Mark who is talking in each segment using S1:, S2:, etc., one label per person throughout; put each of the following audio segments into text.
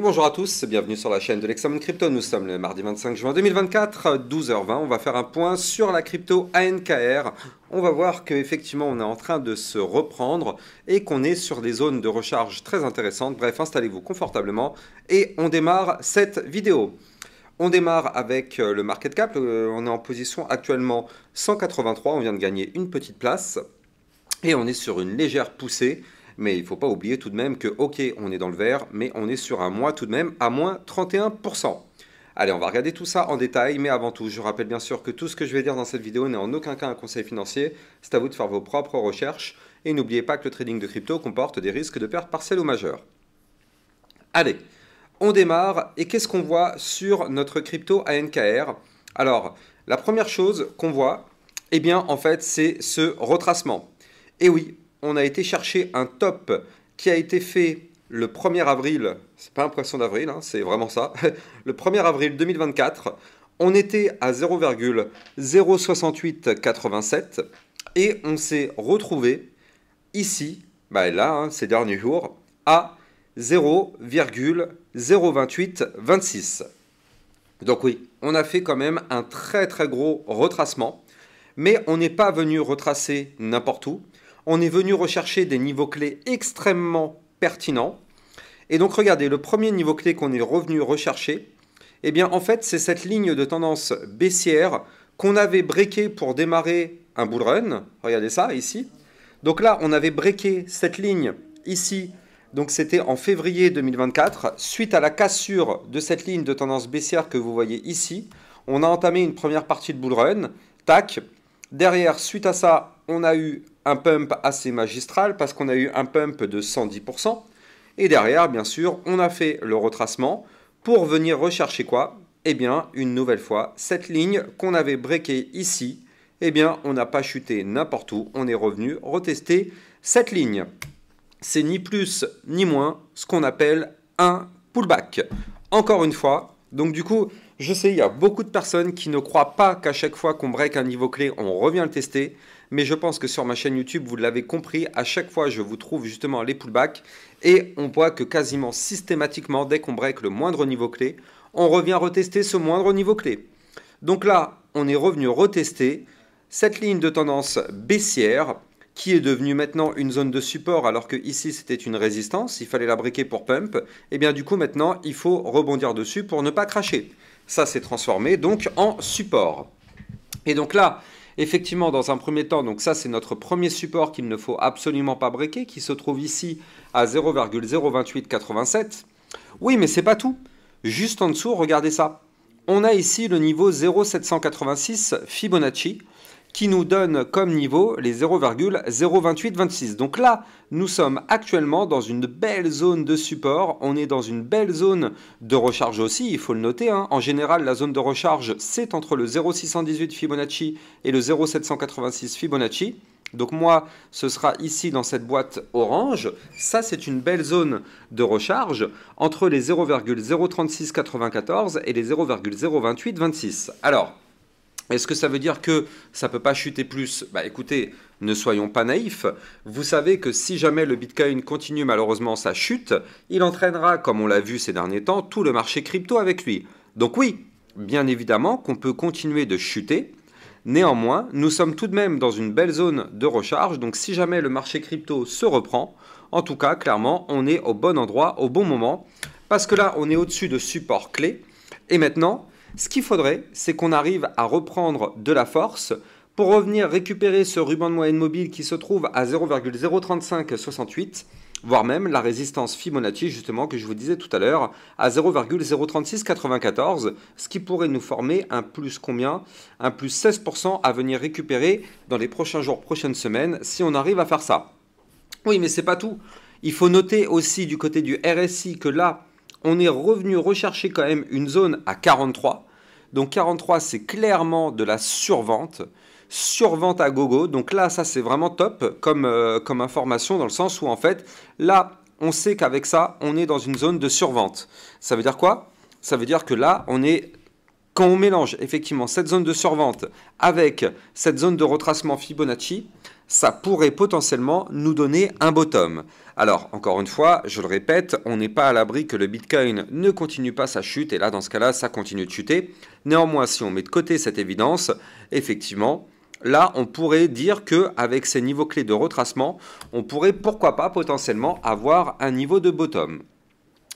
S1: bonjour à tous, bienvenue sur la chaîne de l'Examen Crypto. Nous sommes le mardi 25 juin 2024, 12h20. On va faire un point sur la crypto ANKR. On va voir qu'effectivement on est en train de se reprendre et qu'on est sur des zones de recharge très intéressantes. Bref, installez-vous confortablement et on démarre cette vidéo. On démarre avec le market cap. On est en position actuellement 183. On vient de gagner une petite place et on est sur une légère poussée. Mais il ne faut pas oublier tout de même que, ok, on est dans le vert, mais on est sur un mois tout de même à moins 31%. Allez, on va regarder tout ça en détail, mais avant tout, je rappelle bien sûr que tout ce que je vais dire dans cette vidéo n'est en aucun cas un conseil financier. C'est à vous de faire vos propres recherches. Et n'oubliez pas que le trading de crypto comporte des risques de perte partielle ou majeure. Allez, on démarre. Et qu'est-ce qu'on voit sur notre crypto ANKR? Alors, la première chose qu'on voit, eh bien, en fait, c'est ce retracement. Et oui, on a été chercher un top qui a été fait le 1er avril, c'est pas un poisson d'avril, hein, c'est vraiment ça, le 1er avril 2024, on était à 0,06887 et on s'est retrouvé ici, là, hein, ces derniers jours, à 0,02826. Donc oui, on a fait quand même un très très gros retracement, mais on n'est pas venu retracer n'importe où. On est venu rechercher des niveaux clés extrêmement pertinents. Et donc regardez, le premier niveau clé qu'on est revenu rechercher, eh bien en fait c'est cette ligne de tendance baissière qu'on avait breaké pour démarrer un bull run. Regardez ça ici. Donc là on avait breaké cette ligne ici, donc c'était en février 2024. Suite à la cassure de cette ligne de tendance baissière que vous voyez ici, on a entamé une première partie de bull run. Tac. Derrière, suite à ça, on a eu un pump assez magistral parce qu'on a eu un pump de 110%. Et derrière, bien sûr, on a fait le retracement pour venir rechercher quoi? Eh bien, une nouvelle fois, cette ligne qu'on avait breakée ici, eh bien, on n'a pas chuté n'importe où. On est revenu retester cette ligne. C'est ni plus ni moins ce qu'on appelle un pullback. Encore une fois, donc du coup, je sais, il y a beaucoup de personnes qui ne croient pas qu'à chaque fois qu'on break un niveau clé, on revient le tester. Mais je pense que sur ma chaîne YouTube, vous l'avez compris, à chaque fois, je vous trouve justement les pullbacks. Et on voit que quasiment systématiquement, dès qu'on break le moindre niveau clé, on revient retester ce moindre niveau clé. Donc là, on est revenu retester cette ligne de tendance baissière qui est devenue maintenant une zone de support alors que ici c'était une résistance, il fallait la breaker pour pump. Et bien du coup maintenant, il faut rebondir dessus pour ne pas cracher. Ça s'est transformé donc en support. Et donc là, effectivement, dans un premier temps, donc ça c'est notre premier support qu'il ne faut absolument pas breaker, qui se trouve ici à 0,02887. Oui, mais c'est pas tout. Juste en dessous, regardez ça. On a ici le niveau 0,786 Fibonacci, qui nous donne comme niveau les 0,02826. Donc là, nous sommes actuellement dans une belle zone de support. On est dans une belle zone de recharge aussi, il faut le noter, hein. En général, la zone de recharge, c'est entre le 0,618 Fibonacci et le 0,786 Fibonacci. Donc moi, ce sera ici dans cette boîte orange. Ça, c'est une belle zone de recharge entre les 0,03694 et les 0,02826. Alors, est-ce que ça veut dire que ça ne peut pas chuter plus? Écoutez, ne soyons pas naïfs. Vous savez que si jamais le Bitcoin continue malheureusement sa chute, il entraînera, comme on l'a vu ces derniers temps, tout le marché crypto avec lui. Donc oui, bien évidemment qu'on peut continuer de chuter. Néanmoins, nous sommes tout de même dans une belle zone de recharge. Donc si jamais le marché crypto se reprend, en tout cas, clairement, on est au bon endroit, au bon moment. Parce que là, on est au-dessus de support clé. Et maintenant, ce qu'il faudrait, c'est qu'on arrive à reprendre de la force pour revenir récupérer ce ruban de moyenne mobile qui se trouve à 0,03568, voire même la résistance Fibonacci, justement, que je vous disais tout à l'heure, à 0,03694, ce qui pourrait nous former un plus combien? Un plus 16% à venir récupérer dans les prochains jours, prochaines semaines, si on arrive à faire ça. Oui, mais c'est pas tout. Il faut noter aussi du côté du RSI que là, on est revenu rechercher quand même une zone à 43. Donc 43, c'est clairement de la survente. Survente à gogo. Donc là, ça, c'est vraiment top comme information dans le sens où, en fait, là, on sait qu'avec ça, on est dans une zone de survente. Ça veut dire quoi? Ça veut dire que là, quand on mélange effectivement cette zone de survente avec cette zone de retracement Fibonacci, ça pourrait potentiellement nous donner un bottom. Alors, encore une fois, je le répète, on n'est pas à l'abri que le Bitcoin ne continue pas sa chute, et là, dans ce cas-là, ça continue de chuter. Néanmoins, si on met de côté cette évidence, effectivement, là, on pourrait dire qu'avec ces niveaux clés de retracement, on pourrait, pourquoi pas, potentiellement avoir un niveau de bottom.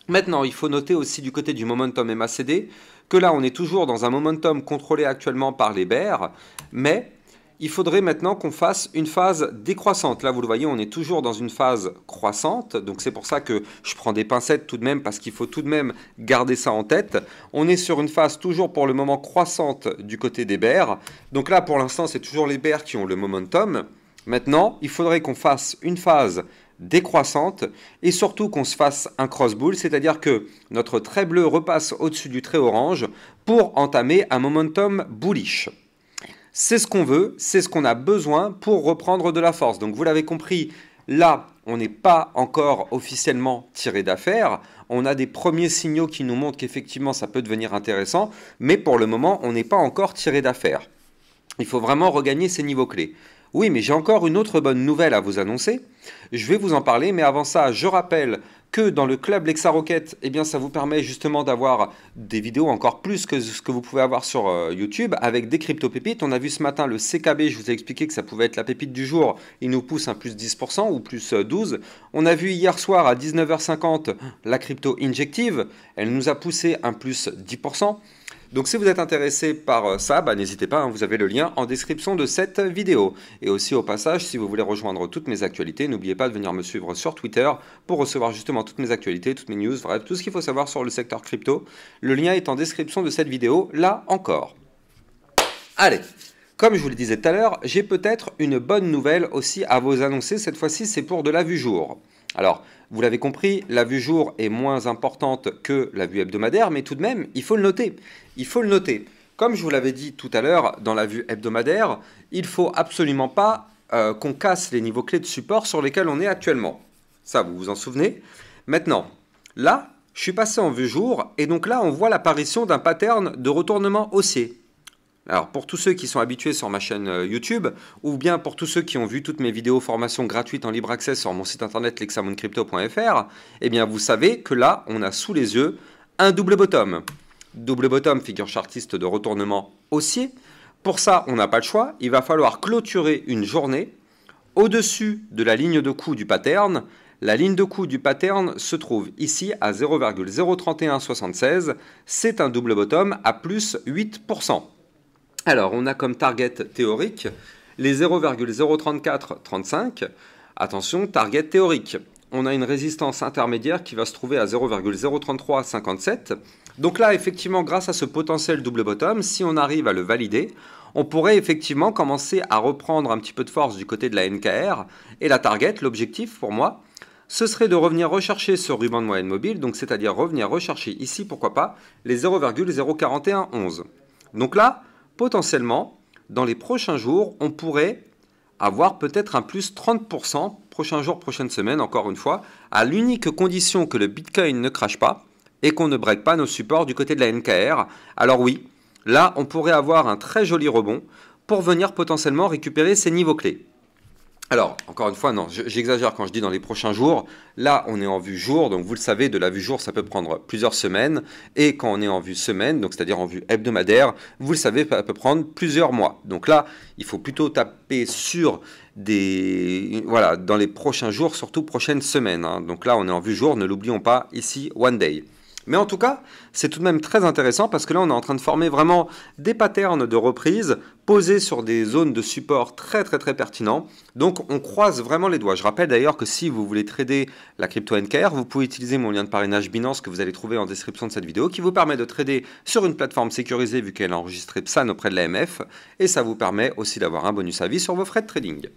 S1: Maintenant, il faut noter aussi du côté du momentum MACD que là, on est toujours dans un momentum contrôlé actuellement par les bears, mais il faudrait maintenant qu'on fasse une phase décroissante. Là, vous le voyez, on est toujours dans une phase croissante, donc c'est pour ça que je prends des pincettes tout de même, parce qu'il faut tout de même garder ça en tête. On est sur une phase toujours pour le moment croissante du côté des bears, donc là, pour l'instant, c'est toujours les bears qui ont le momentum. Maintenant, il faudrait qu'on fasse une phase décroissante et surtout qu'on se fasse un cross bull, c'est-à-dire que notre trait bleu repasse au-dessus du trait orange pour entamer un momentum bullish. C'est ce qu'on veut, c'est ce qu'on a besoin pour reprendre de la force. Donc vous l'avez compris, là, on n'est pas encore officiellement tiré d'affaire. On a des premiers signaux qui nous montrent qu'effectivement ça peut devenir intéressant, mais pour le moment, on n'est pas encore tiré d'affaire. Il faut vraiment regagner ces niveaux clés. Oui, mais j'ai encore une autre bonne nouvelle à vous annoncer. Je vais vous en parler, mais avant ça, je rappelle que dans le club Lexa Rocket, eh bien, ça vous permet justement d'avoir des vidéos encore plus que ce que vous pouvez avoir sur YouTube avec des crypto-pépites. On a vu ce matin le CKB, je vous ai expliqué que ça pouvait être la pépite du jour. Il nous pousse un plus 10% ou plus 12%. On a vu hier soir à 19h50 la crypto Injective. Elle nous a poussé un plus 10%. Donc si vous êtes intéressé par ça, n'hésitez pas, vous avez le lien en description de cette vidéo. Et aussi au passage, si vous voulez rejoindre toutes mes actualités, n'oubliez pas de venir me suivre sur Twitter pour recevoir justement toutes mes actualités, toutes mes news, bref, tout ce qu'il faut savoir sur le secteur crypto. Le lien est en description de cette vidéo, là encore. Allez, comme je vous le disais tout à l'heure, j'ai peut-être une bonne nouvelle aussi à vous annoncer. Cette fois-ci, c'est pour de la vue jour. Alors, vous l'avez compris, la vue jour est moins importante que la vue hebdomadaire, mais tout de même, il faut le noter. Il faut le noter. Comme je vous l'avais dit tout à l'heure, dans la vue hebdomadaire, il ne faut absolument pas qu'on casse les niveaux clés de support sur lesquels on est actuellement. Ça, vous vous en souvenez? Maintenant, là, je suis passé en vue jour, et donc là, on voit l'apparition d'un pattern de retournement haussier. Alors, pour tous ceux qui sont habitués sur ma chaîne YouTube, ou bien pour tous ceux qui ont vu toutes mes vidéos formations gratuites en libre accès sur mon site internet lexamoncrypto.fr, eh bien, vous savez que là, on a sous les yeux un double bottom. Double bottom, figure chartiste de retournement haussier. Pour ça, on n'a pas le choix. Il va falloir clôturer une journée au-dessus de la ligne de coup du pattern. La ligne de coup du pattern se trouve ici à 0,03176. C'est un double bottom à plus 8%. Alors, on a comme target théorique les 0,03435. Attention, target théorique. On a une résistance intermédiaire qui va se trouver à 0,03357. Donc là, effectivement, grâce à ce potentiel double bottom, si on arrive à le valider, on pourrait effectivement commencer à reprendre un petit peu de force du côté de la NKR. Et la target, l'objectif pour moi, ce serait de revenir rechercher ce ruban de moyenne mobile, donc c'est-à-dire revenir rechercher ici, pourquoi pas, les 0,04111. Donc là, potentiellement, dans les prochains jours, on pourrait avoir peut-être un plus 30%, prochain jour, prochaine semaine, encore une fois, à l'unique condition que le Bitcoin ne crache pas et qu'on ne break pas nos supports du côté de la NKR. Alors oui, là, on pourrait avoir un très joli rebond pour venir potentiellement récupérer ces niveaux clés. Alors, encore une fois, non, j'exagère quand je dis dans les prochains jours. Là, on est en vue jour, donc vous le savez, de la vue jour, ça peut prendre plusieurs semaines. Et quand on est en vue semaine, donc c'est-à-dire en vue hebdomadaire, vous le savez, ça peut prendre plusieurs mois. Donc là, il faut plutôt taper sur des... Voilà, dans les prochains jours, surtout prochaines semaines. Donc là, on est en vue jour, ne l'oublions pas, ici, one day. Mais en tout cas, c'est tout de même très intéressant parce que là, on est en train de former vraiment des patterns de reprise posés sur des zones de support très pertinents. Donc, on croise vraiment les doigts. Je rappelle d'ailleurs que si vous voulez trader la crypto NKR, vous pouvez utiliser mon lien de parrainage Binance que vous allez trouver en description de cette vidéo qui vous permet de trader sur une plateforme sécurisée vu qu'elle est enregistrée PSAN auprès de l'AMF et ça vous permet aussi d'avoir un bonus à vie sur vos frais de trading.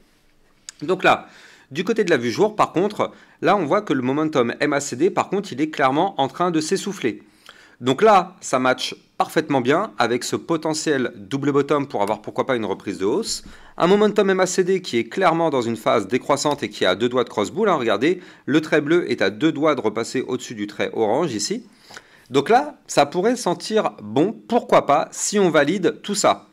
S1: Donc là, du côté de la vue jour, par contre, là, on voit que le momentum MACD, par contre, il est clairement en train de s'essouffler. Donc là, ça match parfaitement bien avec ce potentiel double bottom pour avoir pourquoi pas une reprise de hausse. Un momentum MACD qui est clairement dans une phase décroissante et qui est à 2 doigts de cross bull. Regardez, le trait bleu est à 2 doigts de repasser au-dessus du trait orange ici. Donc là, ça pourrait sentir bon, pourquoi pas, si on valide tout ça.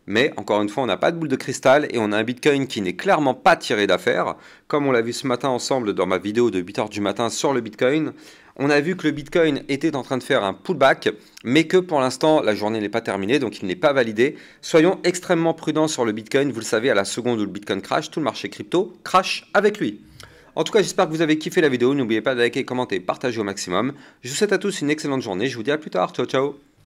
S1: Mais encore une fois, on n'a pas de boule de cristal et on a un Bitcoin qui n'est clairement pas tiré d'affaire. Comme on l'a vu ce matin ensemble dans ma vidéo de 8 h du matin sur le Bitcoin, on a vu que le Bitcoin était en train de faire un pullback, mais que pour l'instant, la journée n'est pas terminée, donc il n'est pas validé. Soyons extrêmement prudents sur le Bitcoin. Vous le savez, à la seconde où le Bitcoin crash, tout le marché crypto crash avec lui. En tout cas, j'espère que vous avez kiffé la vidéo. N'oubliez pas de liker, commenter, partager au maximum. Je vous souhaite à tous une excellente journée. Je vous dis à plus tard. Ciao, ciao.